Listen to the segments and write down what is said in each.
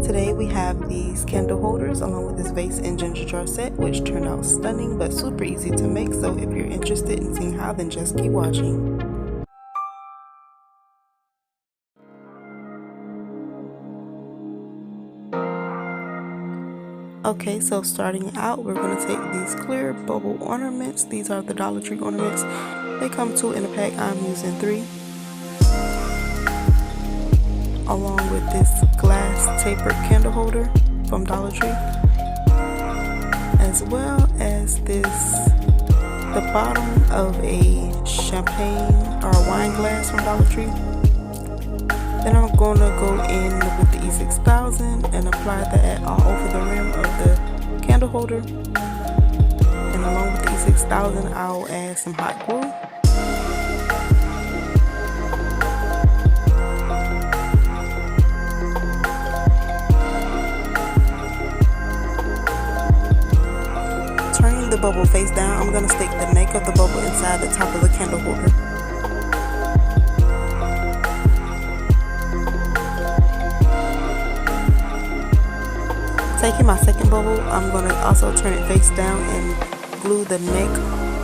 Today we have these candle holders along with this vase and ginger jar set, which turned out stunning but super easy to make. So if you're interested in seeing how, then just keep watching. Okay, so starting out, we're going to take these clear bubble ornaments. These are the Dollar Tree ornaments. They come 2 in a pack. I'm using 3. Along with this glass tapered candle holder from Dollar Tree, as well as the bottom of a champagne or a wine glass from Dollar Tree. Then I'm going to go in with the E6000 and apply that all over the rim of the candle holder. And along with the E6000, I'll add some hot glue. Turning the bubble face down, I'm going to stick the neck of the bubble inside the top of the candle holder. Taking my second bubble, I'm going to also turn it face down and glue the neck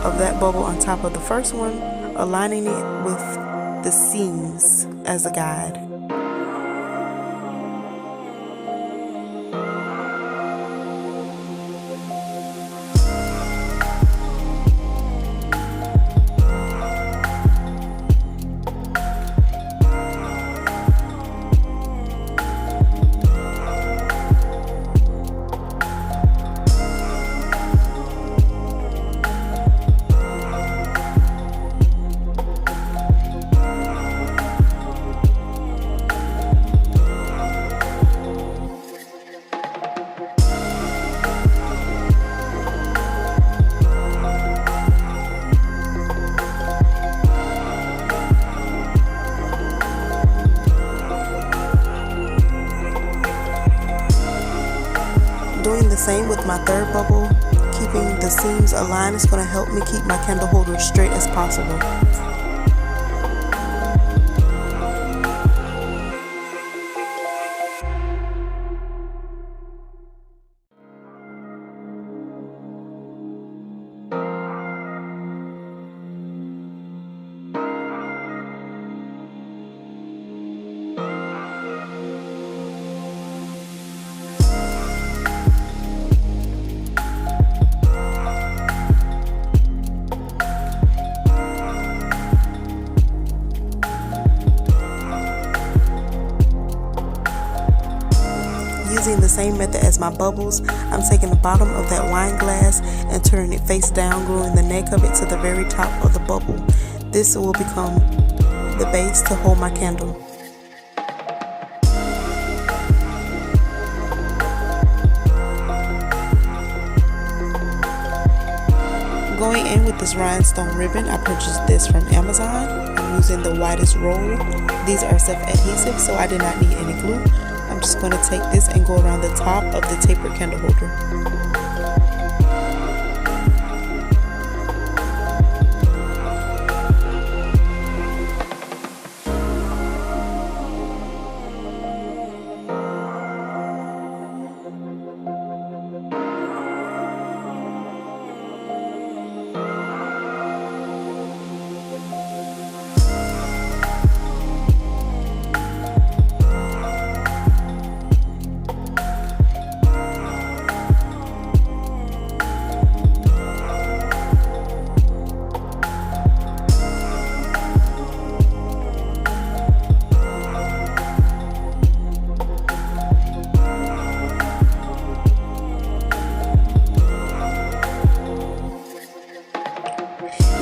of that bubble on top of the first one, aligning it with the seams as a guide. Doing the same with my third bubble, keeping the seams aligned is going to help me keep my candle holder straight as possible. Using the same method as my bubbles, I'm taking the bottom of that wine glass and turning it face down, gluing the neck of it to the very top of the bubble. This will become the base to hold my candle. Going in with this rhinestone ribbon, I purchased this from Amazon. I'm using the widest roll. These are self-adhesive, so I did not need any glue. I'm just going to take this and go around the top of the tapered candle holder.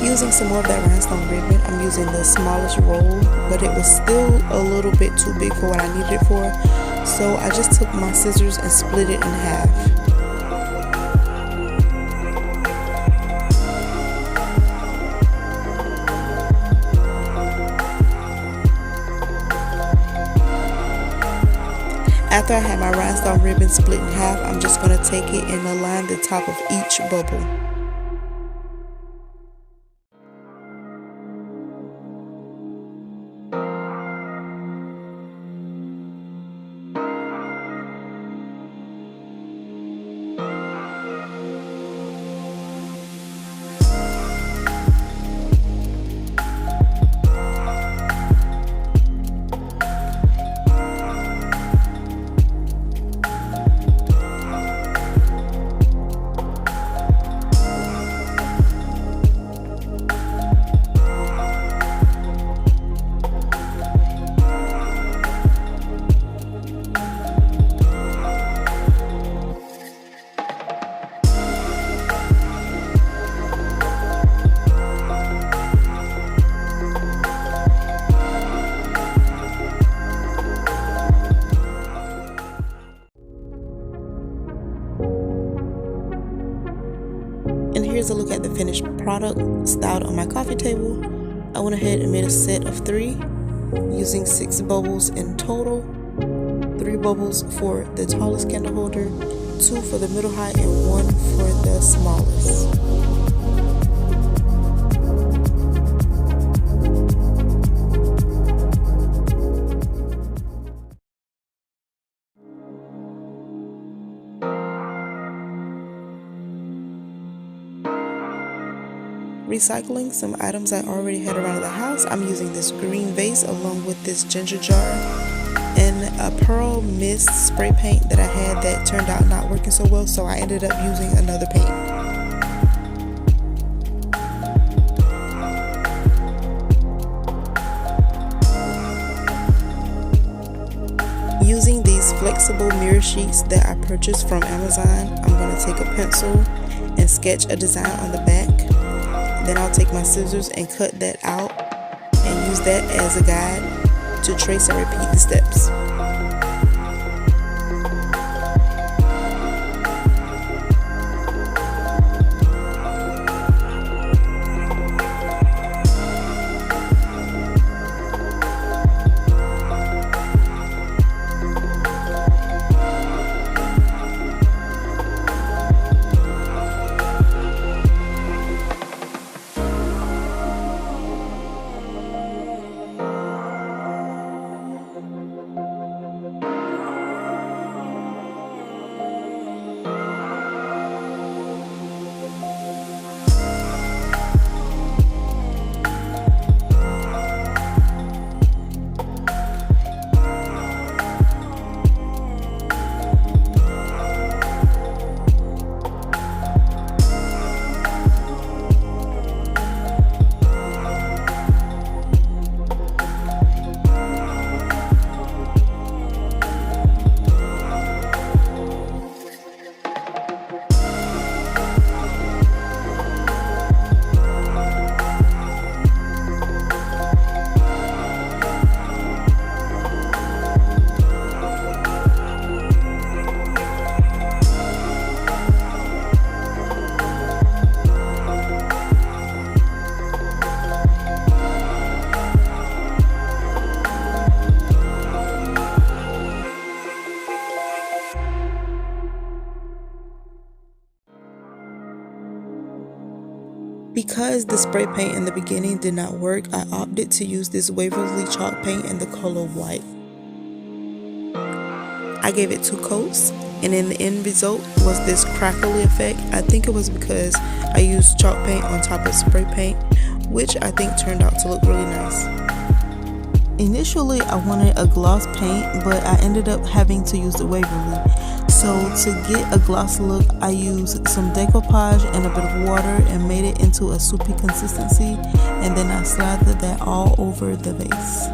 Using some more of that rhinestone ribbon, I'm using the smallest roll, but it was still a little bit too big for what I needed it for, so I just took my scissors and split it in half. After I have my rhinestone ribbon split in half, I'm just going to take it and align the top of each bubble. here's a look at the finished product styled on my coffee table. I went ahead and made a set of 3 using 6 bubbles in total. 3 bubbles for the tallest candle holder, 2 for the middle height, and 1 for the smallest. Recycling some items I already had around the house, I'm using this green vase along with this ginger jar and a pearl mist spray paint that I had that turned out not working so well, so I ended up using another paint. Using these flexible mirror sheets that I purchased from Amazon, I'm going to take a pencil and sketch a design on the back. Then I'll take my scissors and cut that out and use that as a guide to trace and repeat the steps. Because the spray paint in the beginning did not work, I opted to use this Waverly chalk paint in the color white. I gave it 2 coats, and in the end result was this crackly effect. I think it was because I used chalk paint on top of spray paint, which I think turned out to look really nice. Initially I wanted a gloss paint, but I ended up having to use the Waverly. So to get a gloss look, I used some decoupage and a bit of water and made it into a soupy consistency, and then I slathered that all over the vase.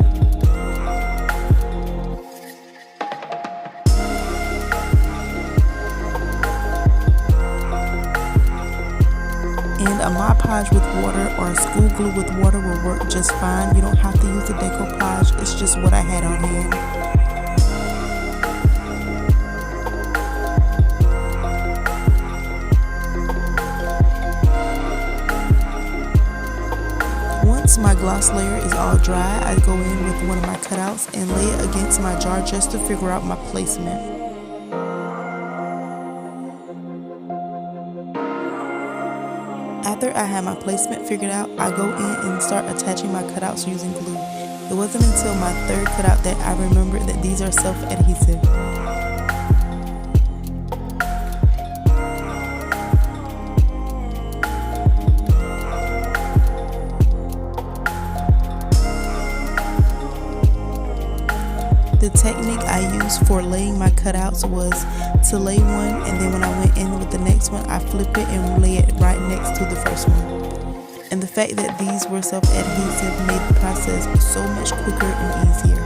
And a Mod Podge with water or a school glue with water will work just fine. You don't have to use the decoupage, it's just what I had on hand. Once my gloss layer is all dry, I go in with one of my cutouts and lay it against my jar just to figure out my placement. After I had my placement figured out, I go in and start attaching my cutouts using glue. It wasn't until my 3rd cutout that I remembered that these are self-adhesive. The technique I used for laying my cutouts was to lay one, and then when I went in with the next one, I flip it and lay it right next to the first one. And the fact that these were self-adhesive made the process so much quicker and easier.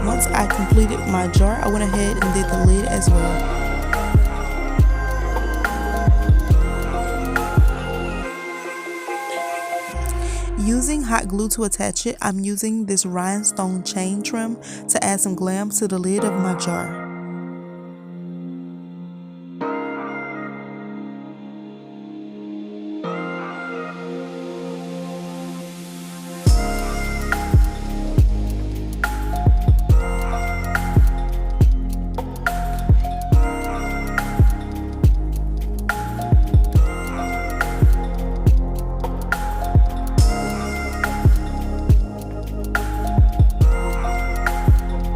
Once I completed my jar, I went ahead and did the lid as well. hot glue to attach it, I'm using this rhinestone chain trim to add some glam to the lid of my jar.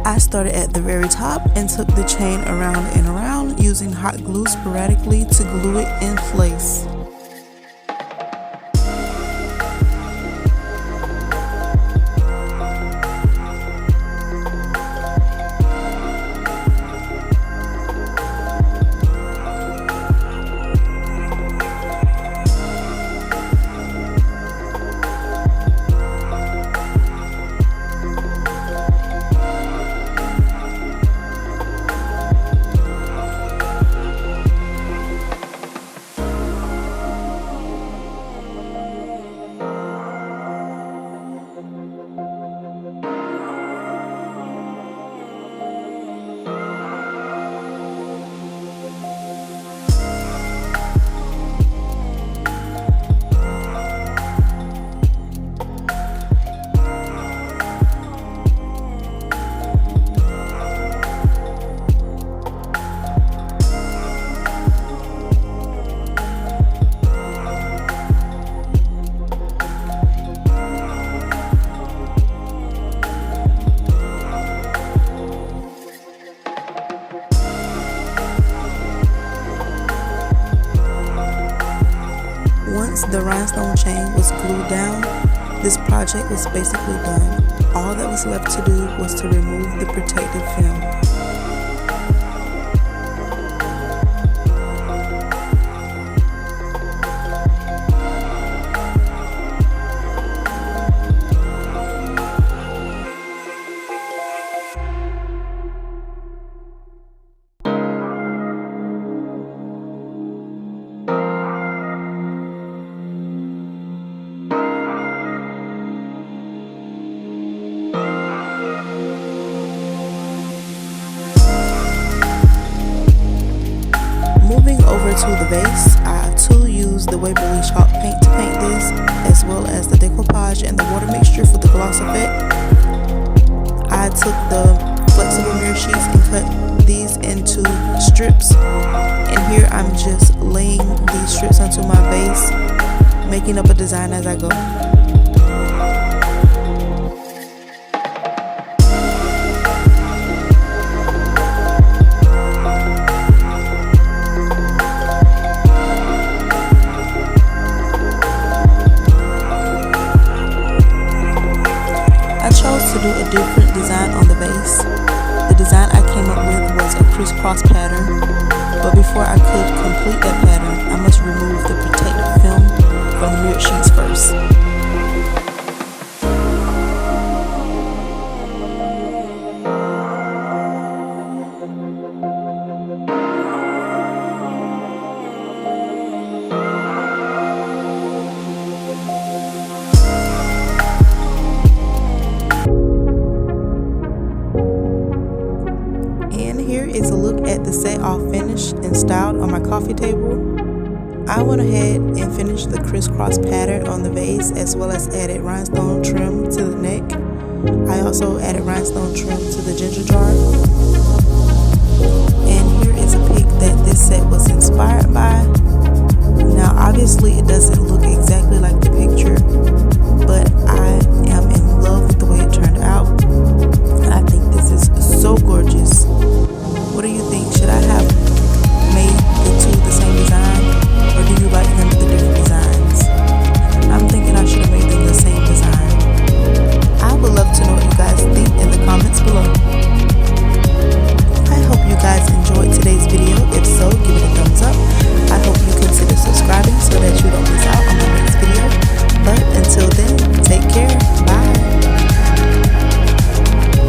I started at the very top and took the chain around and around using hot glue sporadically to glue it in place. Once the rhinestone chain was glued down, this project was basically done. All that was left to do was to remove the protective film. Moving over to the vase, I too used the Waverly chalk paint to paint this, as well as the decoupage and the water mixture for the gloss effect. I took the flexible mirror sheets and cut these into strips, and here I'm just laying these strips onto my vase, making up a design as I go. To do a different design on the vase. The design I came up with was a crisscross pattern, but before I could complete that pattern, I must remove the protective film from the mirrored sheets first. Here is a look at the set all finished and styled on my coffee table. I went ahead and finished the crisscross pattern on the vase, as well as added rhinestone trim to the neck. I also added rhinestone trim to the ginger jar. And here is a pic that this